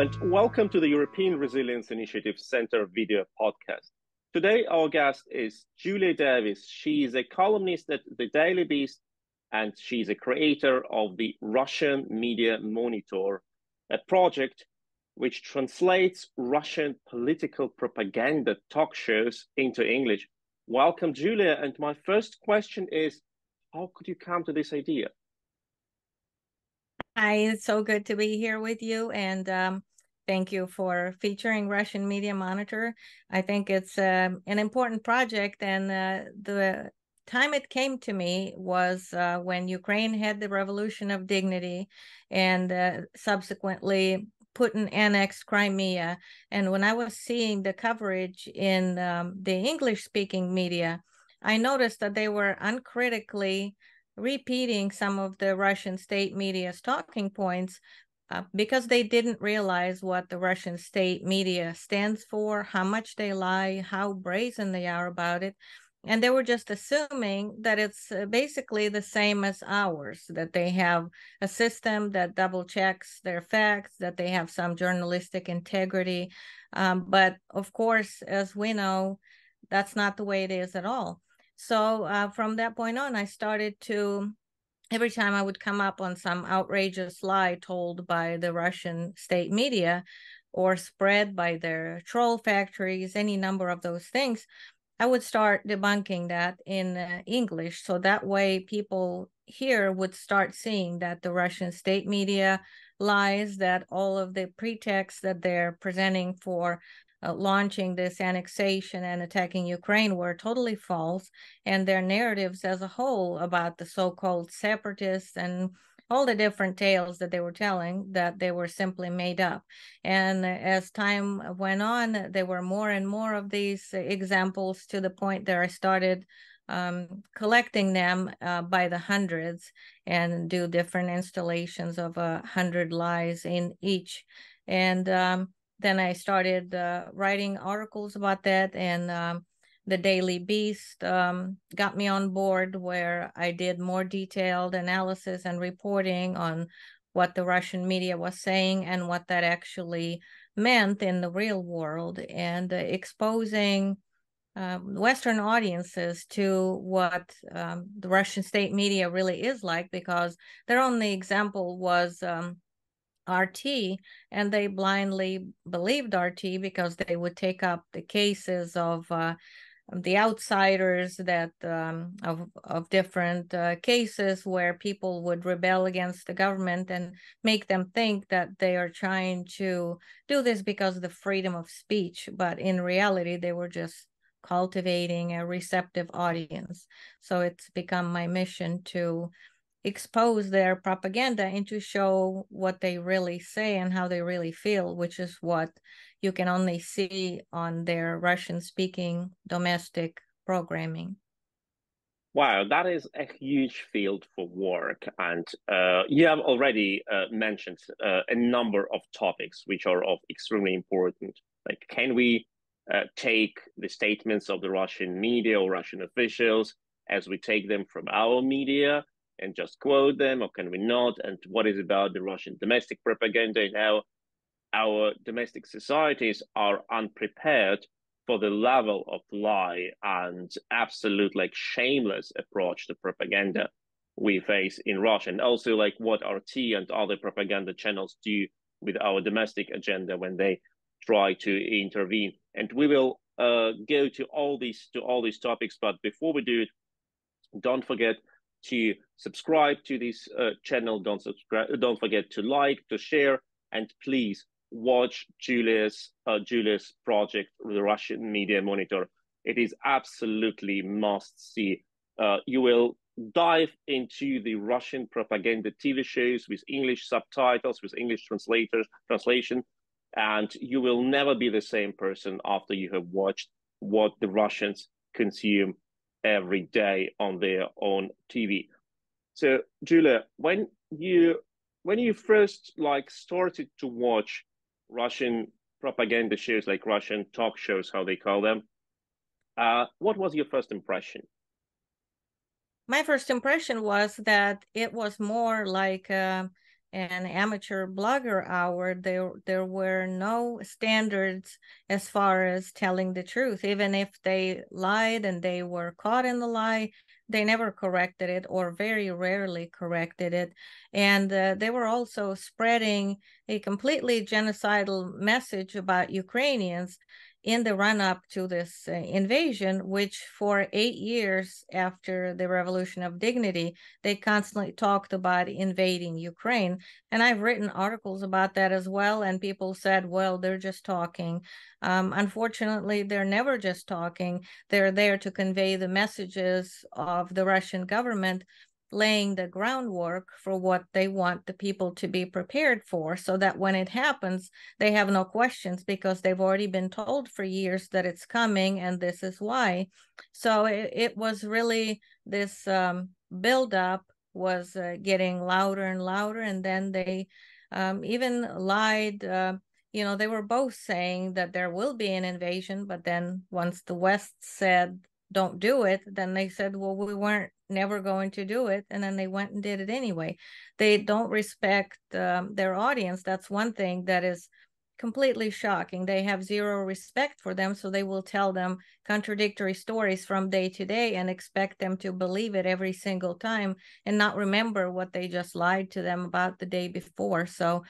and welcome to the European Resilience Initiative Center video podcast. Today, our guest is Julia Davis. She is a columnist at the Daily Beast, and she's a creator of the Russian Media Monitor, a project which translates Russian political propaganda talk shows into English. Welcome, Julia. And my first question is, how could you come to this idea? Hi, it's so good to be here with you, and thank you for featuring Russian Media Monitor. I think it's an important project, and the time it came to me was when Ukraine had the Revolution of Dignity, and subsequently Putin annexed Crimea. And when I was seeing the coverage in the English-speaking media, I noticed that they were uncritically repeating some of the Russian state media's talking points because they didn't realize what the Russian state media stands for, how much they lie, how brazen they are about it. And they were just assuming that it's basically the same as ours, that they have a system that double checks their facts, that they have some journalistic integrity. But of course, as we know, that's not the way it is at all. So from that point on, I started to, every time I would come up on some outrageous lie told by the Russian state media or spread by their troll factories, any number of those things, I would start debunking that in English. So that way people here would start seeing that the Russian state media lies, that all of the pretexts that they're presenting for launching this annexation and attacking Ukraine were totally false, and their narratives as a whole about the so-called separatists and all the different tales that they were telling, that they were simply made up. And as time went on, there were more and more of these examples, to the point that I started collecting them by the hundreds and do different installations of 100 lies in each. And then I started writing articles about that, and the Daily Beast got me on board, where I did more detailed analysis and reporting on what the Russian media was saying and what that actually meant in the real world, and exposing Western audiences to what the Russian state media really is like, because their only example was RT, and they blindly believed RT because they would take up the cases of the outsiders, that of different cases where people would rebel against the government and make them think that they are trying to do this because of the freedom of speech, but in reality they were just cultivating a receptive audience. So it's become my mission to expose their propaganda and to show what they really say and how they really feel, which is what you can only see on their Russian-speaking domestic programming. Wow, that is a huge field for work. And you have already mentioned a number of topics which are of extremely important. Like, can we take the statements of the Russian media or Russian officials as we take them from our media and just quote them, or can we not? And what is about the Russian domestic propaganda, and how our domestic societies are unprepared for the level of lie and absolute, like, shameless approach to propaganda we face in Russia, and also like what RT and other propaganda channels do with our domestic agenda when they try to intervene. And we will go to all these topics, but before we do it, don't forget to subscribe to this channel. Don't forget to like, to share, and please watch Julia's project, the Russian Media Monitor. It is absolutely must see. You will dive into the Russian propaganda TV shows with English subtitles, with English translation, and you will never be the same person after you have watched what the Russians consume every day on their own TV. So, Julia, when you first started to watch Russian propaganda shows, like Russian talk shows, how they call them, what was your first impression? My first impression was that it was more like an amateur blogger hour, there were no standards as far as telling the truth. Even if they lied and they were caught in the lie, they never corrected it, or very rarely corrected it. And they were also spreading a completely genocidal message about Ukrainians in the run-up to this invasion, which for 8 years after the Revolution of Dignity, they constantly talked about invading Ukraine. And I've written articles about that as well, and people said, well, they're just talking. Unfortunately, they're never just talking. They're there to convey the messages of the Russian government, laying the groundwork for what they want the people to be prepared for, so that when it happens, they have no questions, because they've already been told for years that it's coming and this is why. So it was really this buildup was getting louder and louder, and then they even lied. They were both saying that there will be an invasion, but then once the West said don't do it, then they said, well, we weren't never going to do it, and then they went and did it anyway. They don't respect their audience. That's one thing that is completely shocking. They have zero respect for them, so they will tell them contradictory stories from day to day and expect them to believe it every single time and not remember what they just lied to them about the day before. So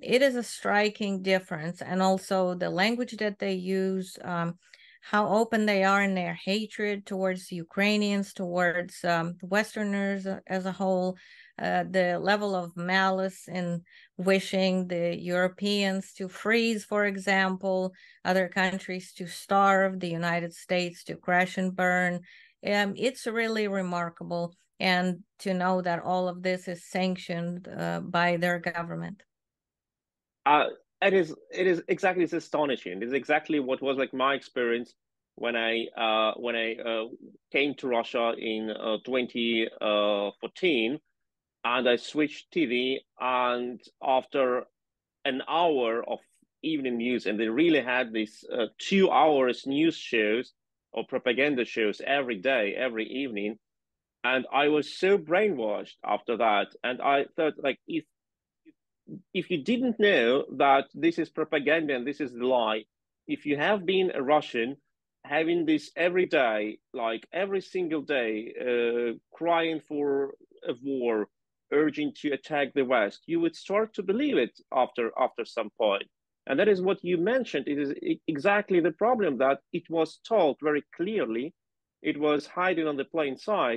it is a striking difference. And also the language that they use, how open they are in their hatred towards Ukrainians, towards Westerners as a whole, the level of malice in wishing the Europeans to freeze, for example, other countries to starve, the United States to crash and burn. It's really remarkable. And to know that all of this is sanctioned by their government. Uh, it is exactly, it's astonishing. It's exactly what was like my experience when I came to Russia in 2014, and I switched TV, and after an hour of evening news, and they really had these 2 hours news shows or propaganda shows every day, every evening, and I was so brainwashed after that, and I thought like if you didn't know that this is propaganda and this is the lie, if you have been a Russian, having this every day, like every single day, crying for a war, urging to attack the West, you would start to believe it after some point. And that is what you mentioned. It is exactly the problem, that it was told very clearly. It was hiding on the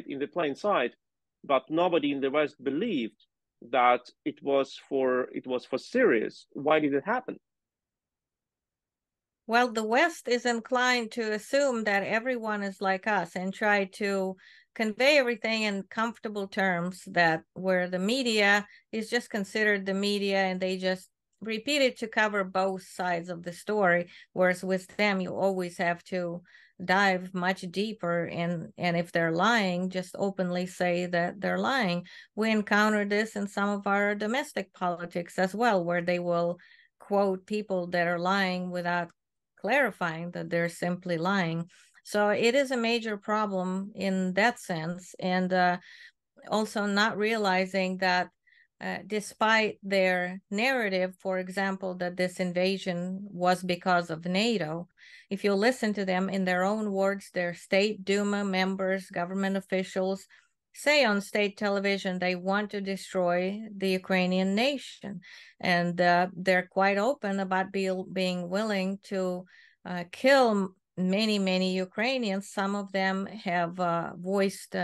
in the plain sight, but nobody in the West believed that it was for serious. Why did it happen? Well, the West is inclined to assume that everyone is like us and try to convey everything in comfortable terms, that where the media is just considered the media and they just repeat it to cover both sides of the story. Whereas with them, you always have to dive much deeper, and if they're lying, just openly say that they're lying. We encounter this in some of our domestic politics as well, where they will quote people that are lying without clarifying that they're simply lying. So it is a major problem in that sense. And also not realizing that despite their narrative, for example, that this invasion was because of NATO, if you listen to them in their own words, their state Duma members, government officials, say on state television they want to destroy the Ukrainian nation. And they're quite open about being willing to kill many, many Ukrainians. Some of them have voiced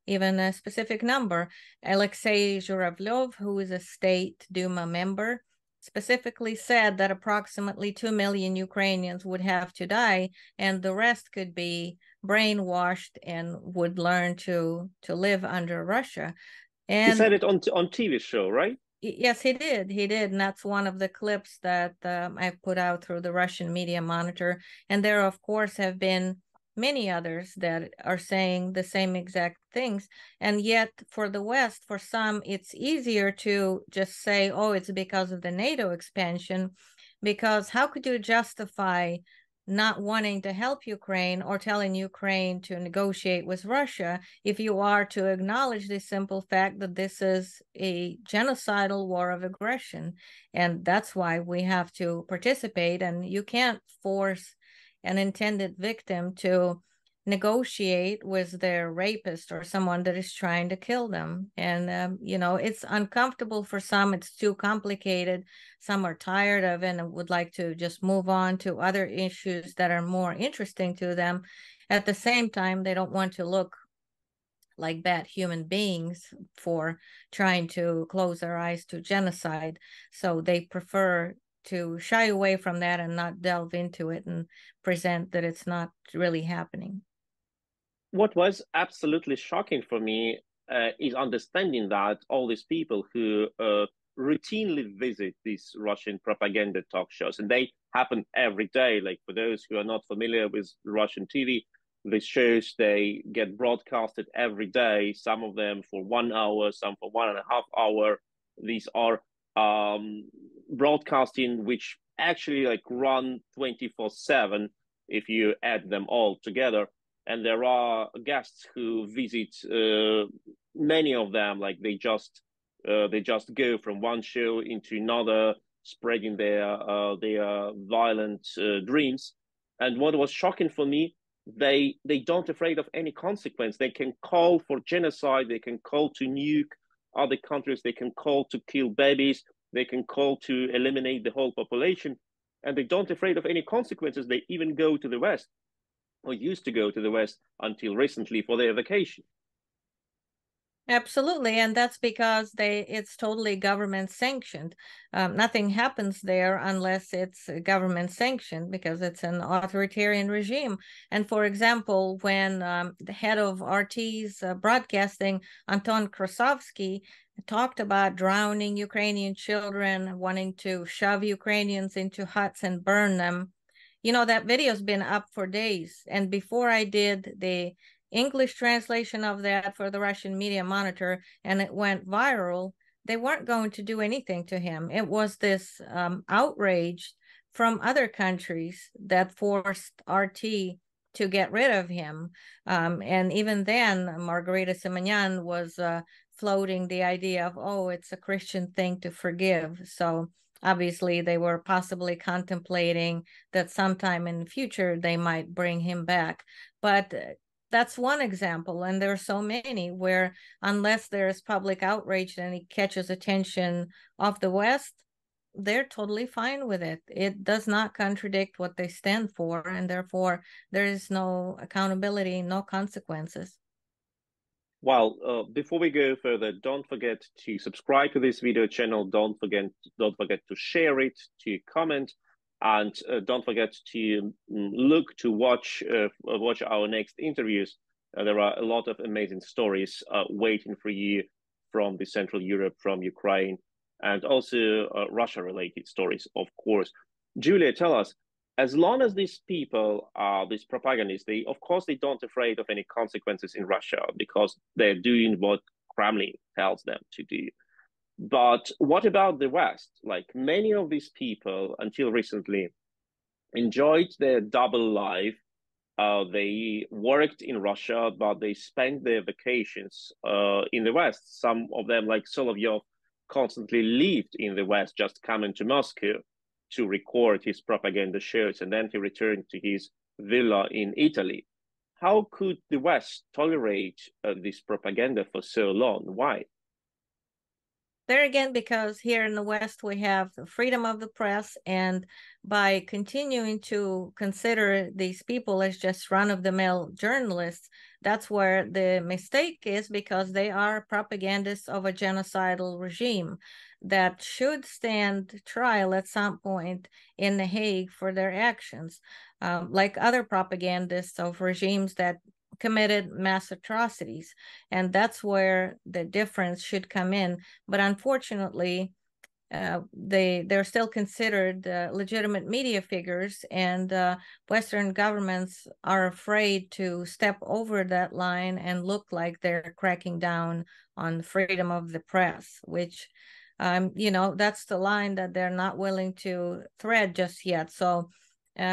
even a specific number. Alexei Zhuravlyov, who is a state Duma member, specifically said that approximately 2 million Ukrainians would have to die, and the rest could be brainwashed and would learn to live under Russia. He And said it on TV show, right? yes, he did. He did. And that's one of the clips that I put out through the Russian media monitor. And there, of course, have been many others that are saying the same exact things. And yet, for the West, for some, it's easier to just say, oh, it's because of the NATO expansion. Because how could you justify not wanting to help Ukraine or telling Ukraine to negotiate with Russia if you are to acknowledge the simple fact that this is a genocidal war of aggression. And that's why we have to participate. And you can't force an intended victim to negotiate with their rapist or someone that is trying to kill them. And, it's uncomfortable for some. It's too complicated. Some are tired of it and would like to just move on to other issues that are more interesting to them. At the same time, they don't want to look like bad human beings for trying to close their eyes to genocide. So they prefer to shy away from that and not delve into it and present that it's not really happening. What was absolutely shocking for me is understanding that all these people who routinely visit these Russian propaganda talk shows, and they happen every day. Like for those who are not familiar with Russian TV, these shows they get broadcasted every day. Some of them for 1 hour, some for 1.5 hours. These are broadcasting which actually like run 24/7 if you add them all together, and there are guests who visit many of them. Like they just go from one show into another, spreading their violent dreams. And what was shocking for me, they don't afraid of any consequence. They can call for genocide. They can call to nuke other countries. They can call to kill babies. They can call to eliminate the whole population, and they don't afraid of any consequences. They even go to the West, or used to go to the West until recently, for their vacation. Absolutely, and that's because it's totally government sanctioned. Nothing happens there unless it's government sanctioned because it's an authoritarian regime. And for example, when the head of RT's broadcasting, Anton Krasovsky, talked about drowning Ukrainian children, wanting to shove Ukrainians into huts and burn them, that video's been up for days. And before I did the English translation of that for the Russian Media Monitor and it went viral, they weren't going to do anything to him. It was this outrage from other countries that forced RT to get rid of him. And even then, Margarita Simonyan was floating the idea of, oh, it's a Christian thing to forgive. So obviously they were possibly contemplating that sometime in the future they might bring him back. But that's one example, and there are so many where unless there's public outrage and it catches attention of the West, they're totally fine with it. It does not contradict what they stand for, and therefore there is no accountability, no consequences. Well, before we go further, don't forget to subscribe to this video channel. Don't forget to share it, to comment, and don't forget to look to watch our next interviews. There are a lot of amazing stories waiting for you from the Central Europe, from Ukraine, and also Russia-related stories, of course. Julia, tell us, as long as these people are these propagandists, they of course they don't afraid of any consequences in Russia because they're doing what Kremlin tells them to do. But what about the West? Like many of these people until recently enjoyed their double life. They worked in Russia, but they spent their vacations in the West. Some of them, like Solovyov, constantly lived in the West, just coming to Moscow to record his propaganda shows, and then he returned to his villa in Italy. How could the West tolerate this propaganda for so long? Why? There again, because here in the West, we have the freedom of the press, and by continuing to consider these people as just run-of-the-mill journalists, that's where the mistake is, because they are propagandists of a genocidal regime that should stand trial at some point in The Hague for their actions, like other propagandists of regimes that committed mass atrocities. And that's where the difference should come in. But unfortunately, they're still considered legitimate media figures, and Western governments are afraid to step over that line and look like they're cracking down on freedom of the press, which that's the line that they're not willing to thread just yet. So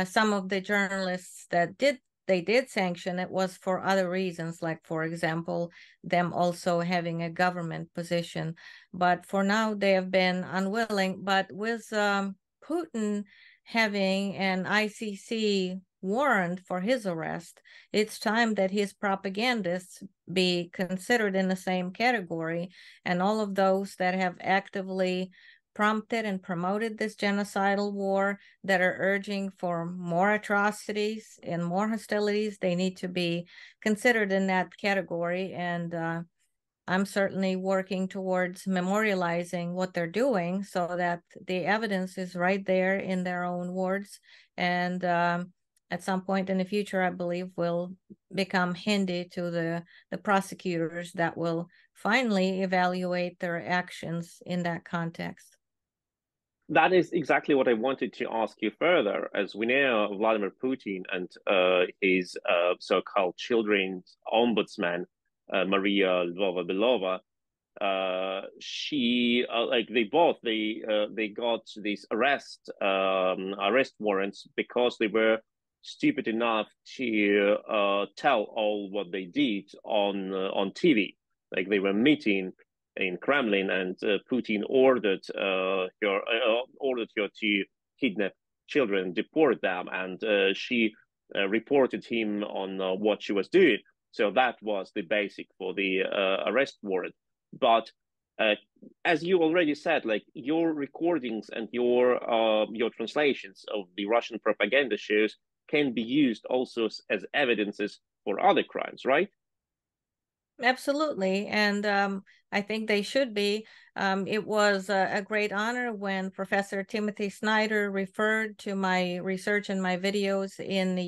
some of the journalists that they did sanction, it was for other reasons, like, for example, them also having a government position. But for now, they have been unwilling. But with Putin having an ICC warrant for his arrest, it's time that his propagandists be considered in the same category, and all of those that have actively prompted and promoted this genocidal war, that are urging for more atrocities and more hostilities, they need to be considered in that category. And I'm certainly working towards memorializing what they're doing so that the evidence is right there in their own words. And at some point in the future, I believe will become handy to the prosecutors that will finally evaluate their actions in that context. That is exactly what I wanted to ask you further. As we know, Vladimir Putin and his so-called children's ombudsman, Maria Lvova-Belova, she like they got these arrest warrants because they were stupid enough to tell all what they did on TV. Like they were meeting in Kremlin, and Putin ordered her to kidnap children, deport them, and she reported him on what she was doing. So that was the basic for the arrest warrant. But as you already said, like your recordings and your translations of the Russian propaganda shows can be used also as evidences for other crimes, right? Absolutely. And I think they should be. It was a great honor when Professor Timothy Snyder referred to my research and my videos in the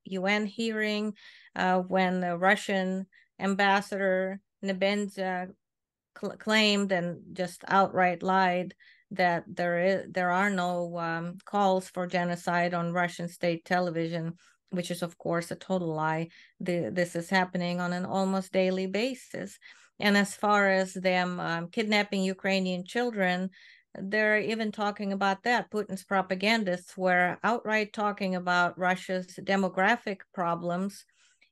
UN hearing when the Russian ambassador Nebenza claimed and just outright lied that there are no calls for genocide on Russian state television, which is of course a total lie. This is happening on an almost daily basis. And as far as them kidnapping Ukrainian children, they're even talking about that. Putin's propagandists were outright talking about Russia's demographic problems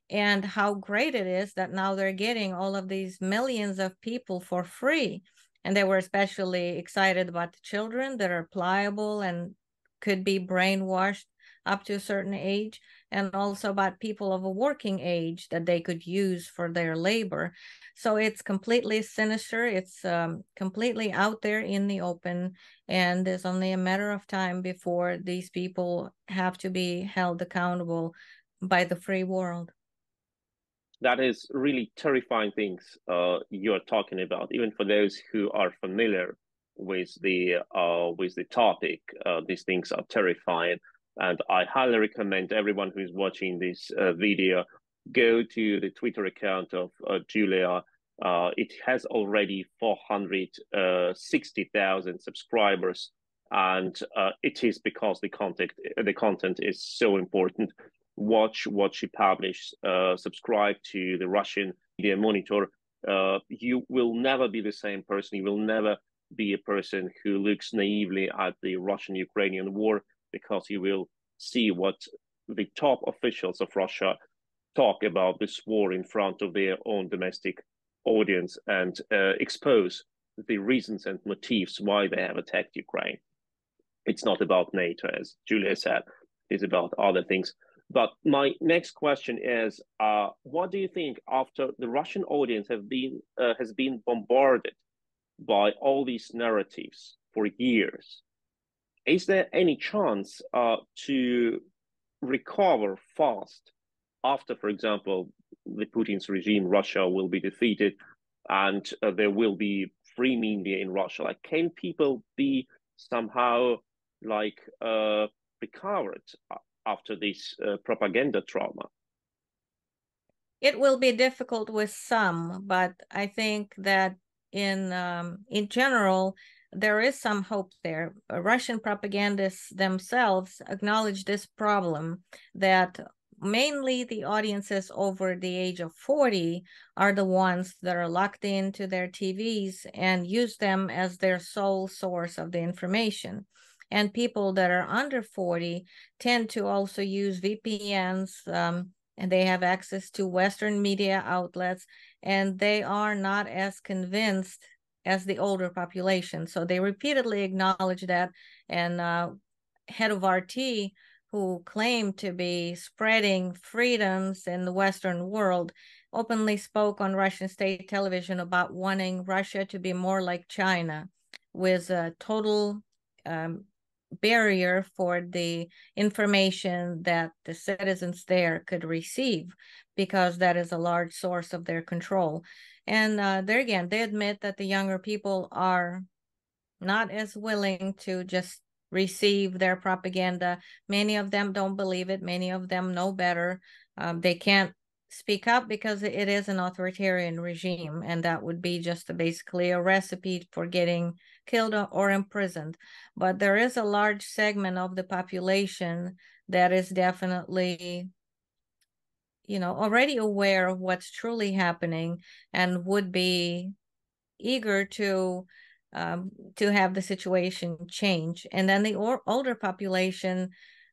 and how great it is that now they're getting all of these millions of people for free. And they were especially excited about the children that are pliable and could be brainwashed up to a certain age, and also about people of a working age that they could use for their labor. So it's completely sinister. It's completely out there in the open, and there's only a matter of time before these people have to be held accountable by the free world. That is really terrifying things you're talking about. Even for those who are familiar with the topic, these things are terrifying. And I highly recommend everyone who is watching this video go to the Twitter account of Julia. It has already 460,000 subscribers, and it is because the content is so important. Watch what she publishes, subscribe to the Russian Media Monitor. You will never be the same person. You will never be a person who looks naively at the Russian-Ukrainian war, because you will see what the top officials of Russia talk about this war in front of their own domestic audience, and expose the reasons and motives why they have attacked Ukraine. It's not about NATO, as Julia said. It's about other things. But my next question is, what do you think after the Russian audience has been bombarded by all these narratives for years? Is there any chance to recover fast after, for example, the Putin's regime, Russia will be defeated, and there will be free media in Russia? Like, can people be somehow like recovered after this propaganda trauma? It will be difficult with some, but I think that in general, there is some hope there. Russian propagandists themselves acknowledge this problem, that mainly the audiences over the age of 40 are the ones that are locked into their TVs and use them as their sole source of the information. And people that are under 40 tend to also use VPNs, and they have access to Western media outlets, and they are not as convinced as the older population. So they repeatedly acknowledge that. And head of RT, who claimed to be spreading freedoms in the Western world, openly spoke on Russian state television about wanting Russia to be more like China, with a total barrier for the information that the citizens there could receive, because that is a large source of their control. And there again, they admit that the younger people are not as willing to just receive their propaganda. Many of them don't believe it. Many of them know better. They can't speak up because it is an authoritarian regime, and that would be just basically a recipe for getting killed or imprisoned. But there is a large segment of the population that is definitely, already aware of what's truly happening and would be eager to have the situation change. And then the older population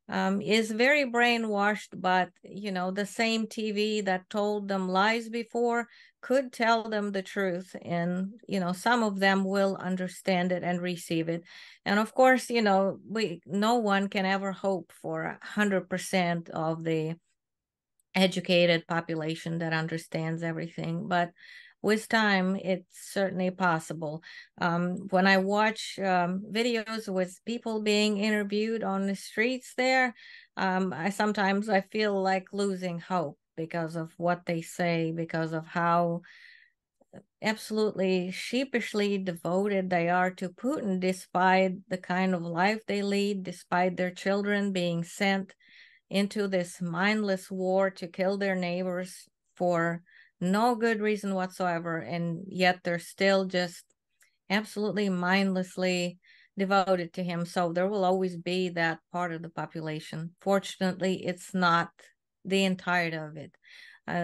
is very brainwashed, but the same TV that told them lies before could tell them the truth, and some of them will understand it and receive it. And of course, no one can ever hope for 100% of the educated population that understands everything, but with time, it's certainly possible. When I watch videos with people being interviewed on the streets there, I feel like losing hope because of what they say, because of how absolutely sheepishly devoted they are to Putin, despite the kind of life they lead, despite their children being sent into this mindless war to kill their neighbors for no good reason whatsoever, and yet they're still just absolutely mindlessly devoted to him. So there will always be that part of the population. Fortunately, it's not the entirety of it.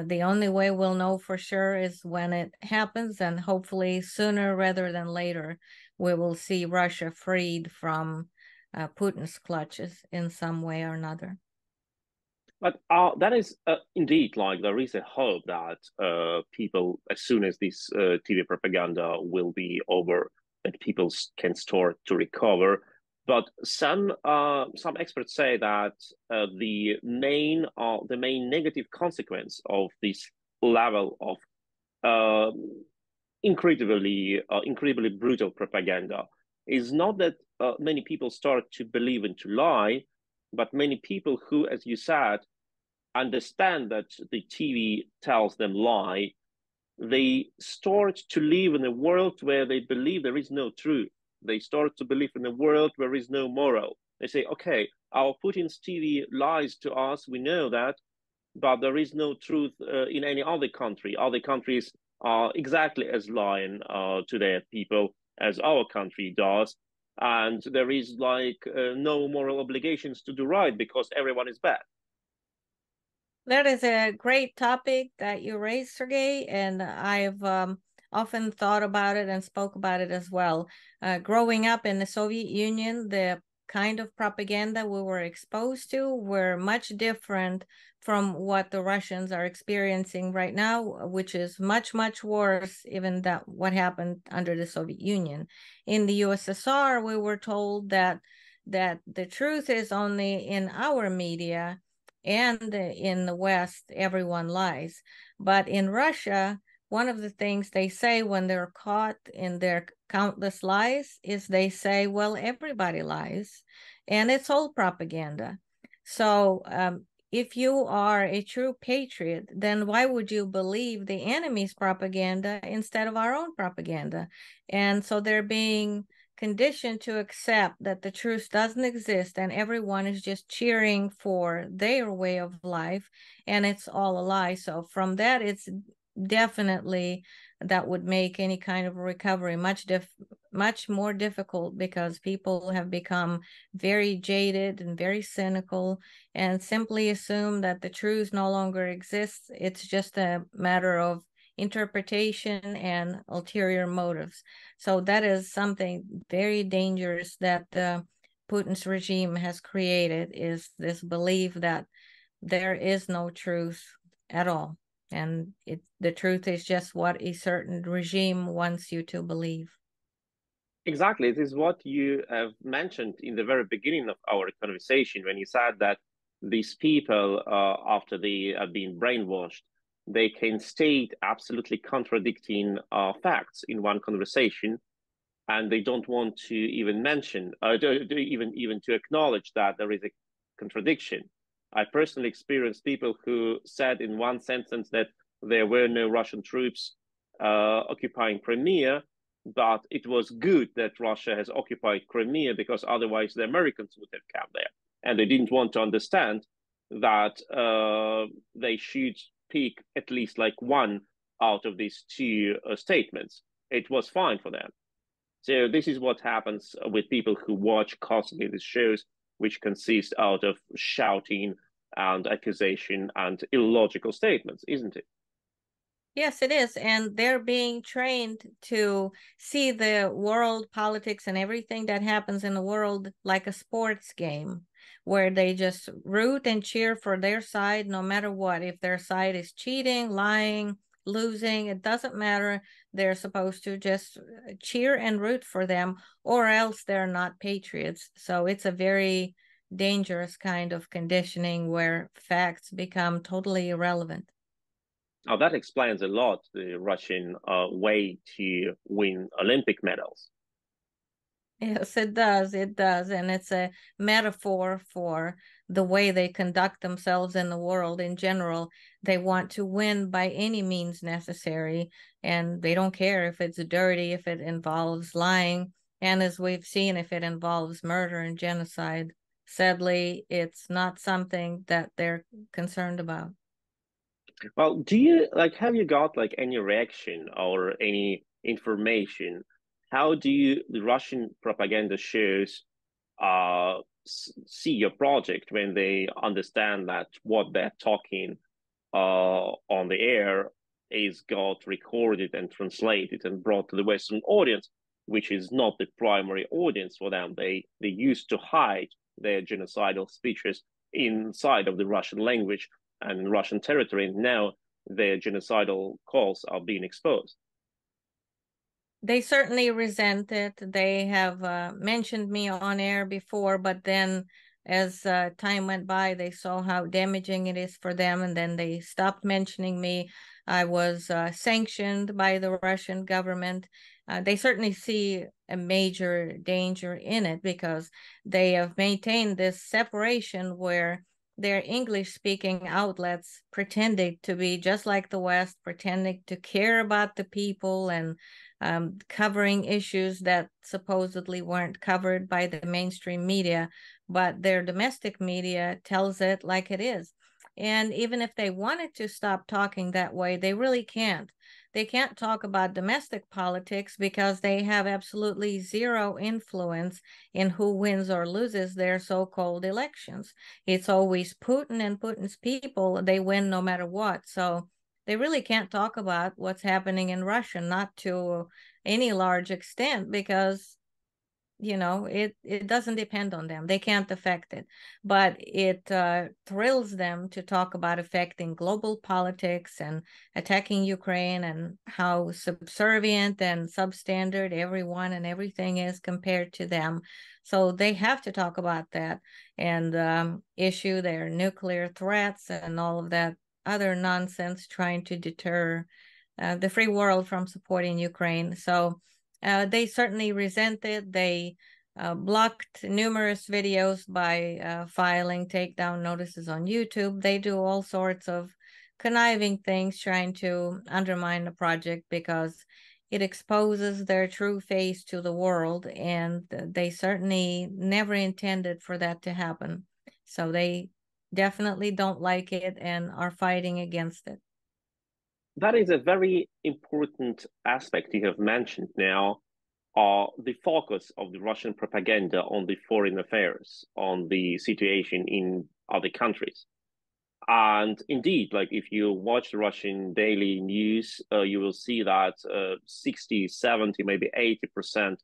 The only way we'll know for sure is when it happens, and hopefully sooner rather than later, we will see Russia freed from Putin's clutches in some way or another. But that is indeed, like, there is a hope that people, as soon as this TV propaganda will be over, that people can start to recover. But some experts say that the main negative consequence of this level of uh, incredibly brutal propaganda is not that many people start to believe and to lie, but many people who, as you said, understand that the TV tells them lie, they start to live in a world where they believe there is no truth. They start to believe in a world where there is no moral. They say, okay, our Putin's TV lies to us, we know that, but there is no truth in any other country. Other countries are exactly as lying to their people as our country does. And there is no moral obligations to do right because everyone is bad. That is a great topic that you raised, Sergey, and I've often thought about it and spoke about it as well. Growing up in the Soviet Union, the kind of propaganda we were exposed to were much different from what the Russians are experiencing right now, which is much, much worse even than what happened under the Soviet Union. In the USSR, we were told that the truth is only in our media, and in the West, everyone lies. But in Russia, one of the things they say when they're caught in their countless lies is they say, well, everybody lies, and it's all propaganda. So if you are a true patriot, then why would you believe the enemy's propaganda instead of our own propaganda? And so they're being conditioned to accept that the truth doesn't exist and everyone is just cheering for their way of life, and it's all a lie. So from that, it's definitely, that would make any kind of recovery much more difficult, because people have become very jaded and very cynical and simply assume that the truth no longer exists. It's just a matter of interpretation and ulterior motives. So that is something very dangerous that Putin's regime has created is this belief that there is no truth at all. And the truth is just what a certain regime wants you to believe. Exactly. It is what you have mentioned in the very beginning of our conversation when you said that these people, after they have been brainwashed, they can state absolutely contradicting facts in one conversation, and they don't want to even mention, even to acknowledge that there is a contradiction. I personally experienced people who said in one sentence that there were no Russian troops occupying Crimea, but it was good that Russia has occupied Crimea because otherwise the Americans would have come there. And they didn't want to understand that they should pick at least like one out of these two statements. It was fine for them. So this is what happens with people who watch constantly these shows, which consist out of shouting and accusation and illogical statements, isn't it? Yes, it is. And they're being trained to see the world politics and everything that happens in the world like a sports game, where they just root and cheer for their side no matter what. If their side is cheating, lying, losing, it doesn't matter. They're supposed to just cheer and root for them, or else they're not patriots. So it's a very dangerous kind of conditioning where facts become totally irrelevant. Now that explains a lot the Russian way to win Olympic medals. Yes, it does. It does. And it's a metaphor for the way they conduct themselves in the world in general. They want to win by any means necessary, and they don't care if it's dirty, if it involves lying. And as we've seen, if it involves murder and genocide, sadly, it's not something that they're concerned about. Well, do you like have you got like any reaction or any information? How do you the Russian propaganda shows see your project when they understand that what they're talking on the air is got recorded and translated and brought to the Western audience, which is not the primary audience for them. They used to hide their genocidal speeches inside of the Russian language and Russian territory, and now their genocidal calls are being exposed. They certainly resent it. They have mentioned me on air before, but then as time went by, they saw how damaging it is for them, and then they stopped mentioning me. I was sanctioned by the Russian government. They certainly see a major danger in it because they have maintained this separation where their English speaking outlets pretending to be just like the West, pretending to care about the people and covering issues that supposedly weren't covered by the mainstream media, but their domestic media tells it like it is. And even if they wanted to stop talking that way, they really can't. They can't talk about domestic politics because they have absolutely zero influence in who wins or loses their so-called elections. It's always Putin and Putin's people. They win no matter what. So they really can't talk about what's happening in Russia, not to any large extent, because it doesn't depend on them. They can't affect it, but it thrills them to talk about affecting global politics and attacking Ukraine and how subservient and substandard everyone and everything is compared to them. So they have to talk about that and issue their nuclear threats and all of that other nonsense trying to deter the free world from supporting Ukraine. So they certainly resent it. They blocked numerous videos by filing takedown notices on YouTube. They do all sorts of conniving things trying to undermine the project because it exposes their true face to the world, and they certainly never intended for that to happen. So they definitely don't like it and are fighting against it. That is a very important aspect you have mentioned now, the focus of the Russian propaganda on the foreign affairs, on the situation in other countries. And indeed, like if you watch the Russian daily news, you will see that 60, 70, maybe 80%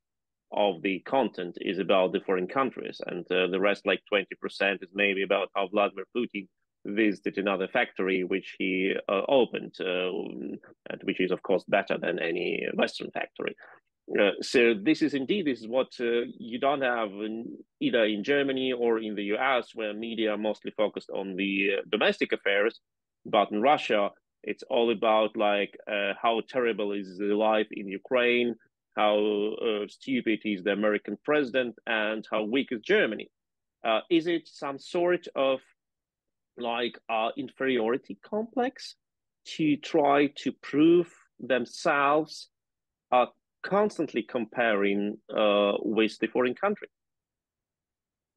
of the content is about the foreign countries, and the rest, like 20%, is maybe about how Vladimir Putin visited another factory which he opened, and which is of course better than any Western factory. So this is what you don't have either in Germany or in the US, where media are mostly focused on the domestic affairs, but in Russia it's all about like how terrible is the life in Ukraine, how stupid is the American president, and how weak is Germany. Is it some sort of like inferiority complex to try to prove themselves, constantly comparing with the foreign country?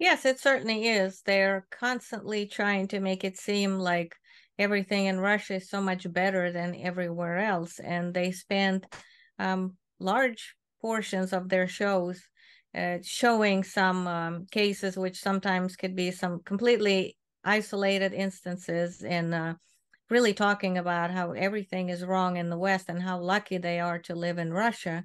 Yes, it certainly is. They're constantly trying to make it seem like everything in Russia is so much better than everywhere else. And they spend large portions of their shows showing some cases, which sometimes could be some completely isolated instances, and really talking about how everything is wrong in the West and how lucky they are to live in Russia.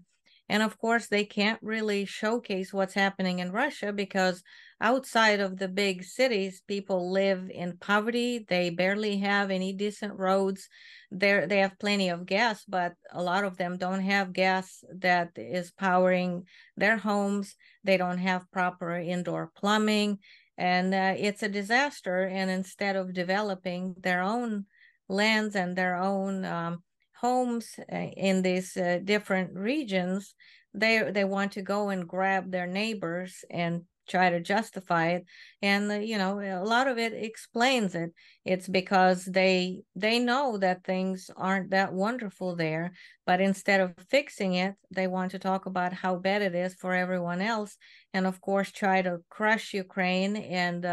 And of course, they can't really showcase what's happening in Russia because outside of the big cities, people live in poverty. They barely have any decent roads. They have plenty of gas, but a lot of them don't have gas that is powering their homes. They don't have proper indoor plumbing, and it's a disaster. And instead of developing their own lands and their own homes in these different regions, they want to go and grab their neighbors and try to justify it. And a lot of it explains it. It's because they know that things aren't that wonderful there, but instead of fixing it, they want to talk about how bad it is for everyone else, and of course try to crush Ukraine. And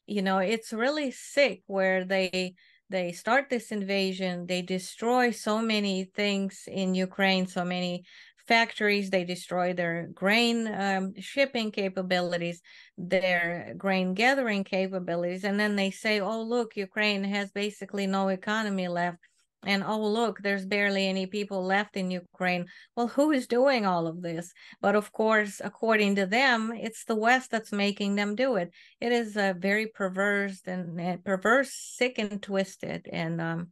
it's really sick where they start this invasion, they destroy so many things in Ukraine, so many factories, they destroy their grain shipping capabilities, their grain gathering capabilities, and then they say, oh, look, Ukraine has basically no economy left. And oh, look, there's barely any people left in Ukraine. Well, who is doing all of this? But of course, according to them, it's the West that's making them do it. It is a very perverse, sick and twisted. And,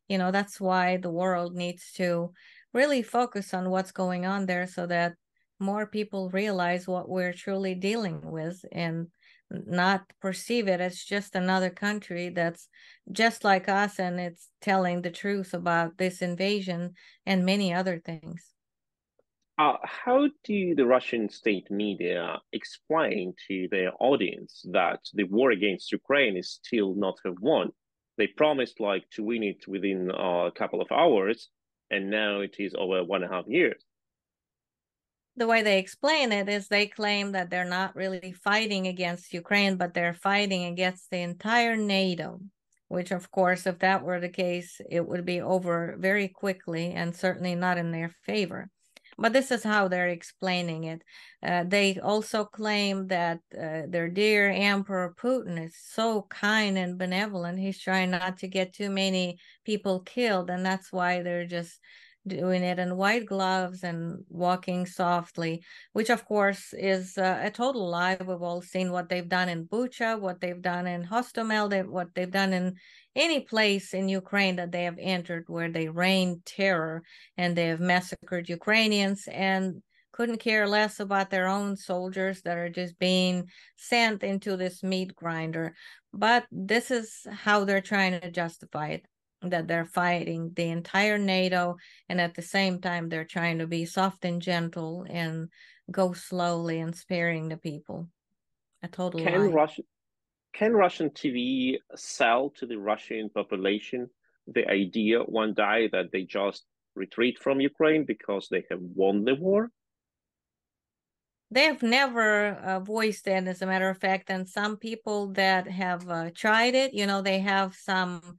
that's why the world needs to really focus on what's going on there so that more people realize what we're truly dealing with and not perceive it as just another country that's just like us and it's telling the truth about this invasion and many other things. How do the Russian state media explain to their audience that the war against Ukraine is still not have won? They promised like to win it within a couple of hours, and now it is over 1.5 years. The way they explain it is they claim that they're not really fighting against Ukraine, but they're fighting against the entire NATO, which, of course, if that were the case, it would be over very quickly and certainly not in their favor. But this is how they're explaining it. They also claim that their dear Emperor Putin is so kind and benevolent. He's trying not to get too many people killed, and that's why they're just doing it in white gloves and walking softly, which of course is a total lie. We've all seen what they've done in Bucha, what they've done in Hostomel, what they've done in any place in Ukraine that they have entered where they rain terror and they have massacred Ukrainians and couldn't care less about their own soldiers that are just being sent into this meat grinder. But this is how they're trying to justify it, that they're fighting the entire NATO, and at the same time they're trying to be soft and gentle and go slowly and sparing the people. A total Can lie. Russia can Russian TV sell to the Russian population the idea one day that they just retreat from Ukraine because they have won the war? They have never voiced it, as a matter of fact, and some people that have tried it, they have some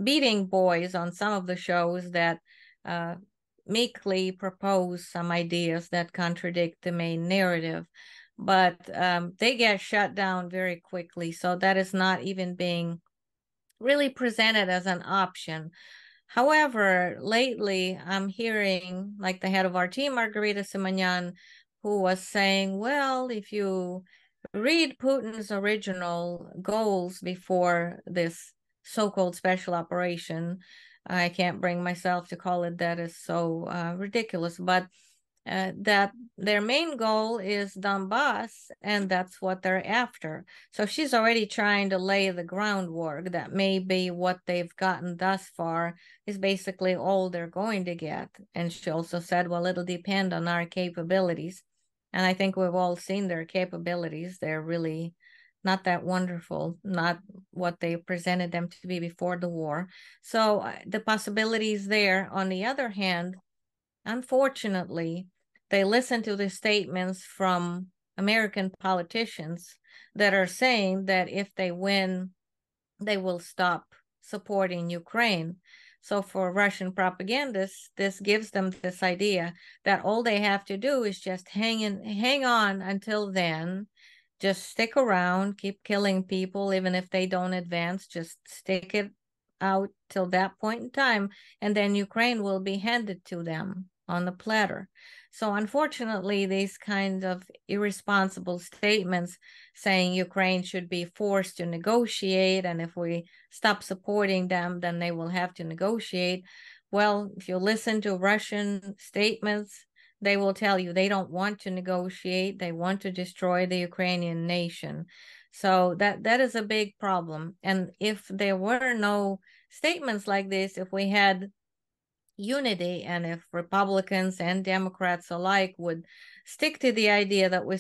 beating boys on some of the shows that uh, meekly propose some ideas that contradict the main narrative, but they get shut down very quickly. So that is not even being really presented as an option. However, lately I'm hearing, like the head of our team, Margarita Simonyan, who was saying, well, if you read Putin's original goals before this so-called special operation, I can't bring myself to call it that, is so ridiculous, but that their main goal is Donbass, and that's what they're after. So she's already trying to lay the groundwork that maybe what they've gotten thus far is basically all they're going to get. And she also said, well, it'll depend on our capabilities. And I think we've all seen their capabilities. They're really not that wonderful, not what they presented them to be before the war. So the possibilities there. On the other hand, unfortunately, they listen to the statements from American politicians that are saying that if they win, they will stop supporting Ukraine. So for Russian propagandists, this gives them this idea that all they have to do is just hang on until then, just stick around, keep killing people, even if they don't advance, just stick it out till that point in time, and then Ukraine will be handed to them on the platter. So unfortunately, these kinds of irresponsible statements saying Ukraine should be forced to negotiate, and if we stop supporting them, then they will have to negotiate. Well, if you listen to Russian statements, they will tell you they don't want to negotiate. They want to destroy the Ukrainian nation. So that is a big problem. And if there were no statements like this, if we had unity, and if Republicans and Democrats alike would stick to the idea that we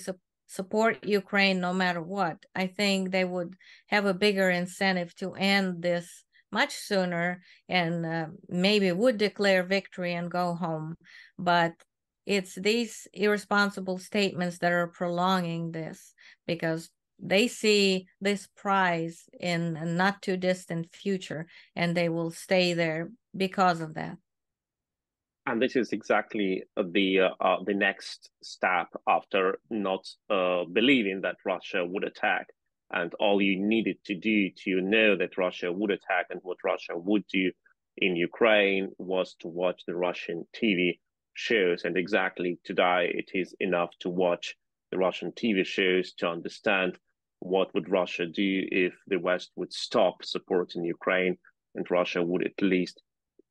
support Ukraine no matter what, I think they would have a bigger incentive to end this much sooner, and maybe would declare victory and go home. But it's these irresponsible statements that are prolonging this, because they see this prize in a not too distant future, and they will stay there because of that. And this is exactly the next step after not believing that Russia would attack. And all you needed to do to know that Russia would attack and what Russia would do in Ukraine was to watch the Russian TV shows. And exactly today, it is enough to watch the Russian TV shows to understand what would Russia do if the West would stop supporting Ukraine, and Russia would at least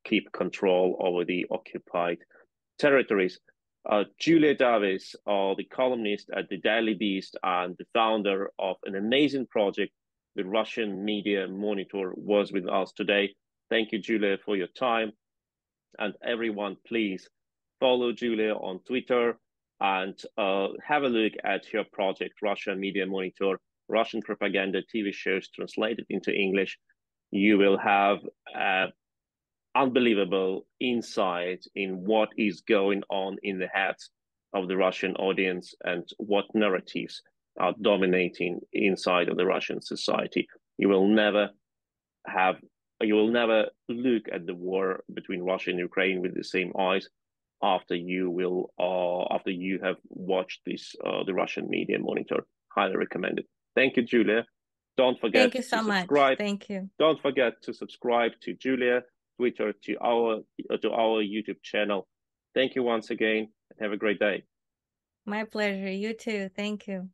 keep control over the occupied territories. Julia Davis, the columnist at the Daily Beast and the founder of an amazing project, the Russian Media Monitor, was with us today. Thank you, Julia, for your time. And everyone, please follow Julia on Twitter and have a look at her project, Russian Media Monitor, Russian propaganda TV shows translated into English. You will have unbelievable insight in what is going on in the heads of the Russian audience and what narratives are dominating inside of the Russian society. You will never look at the war between Russia and Ukraine with the same eyes after you have watched this the Russian Media Monitor. Highly recommended. Thank you, Julia. Don't forget Thank you to so much. subscribe. Thank you. Don't forget to subscribe to Julia, Twitter, to our YouTube channel. Thank you once again, and have a great day. My pleasure. You too. Thank you.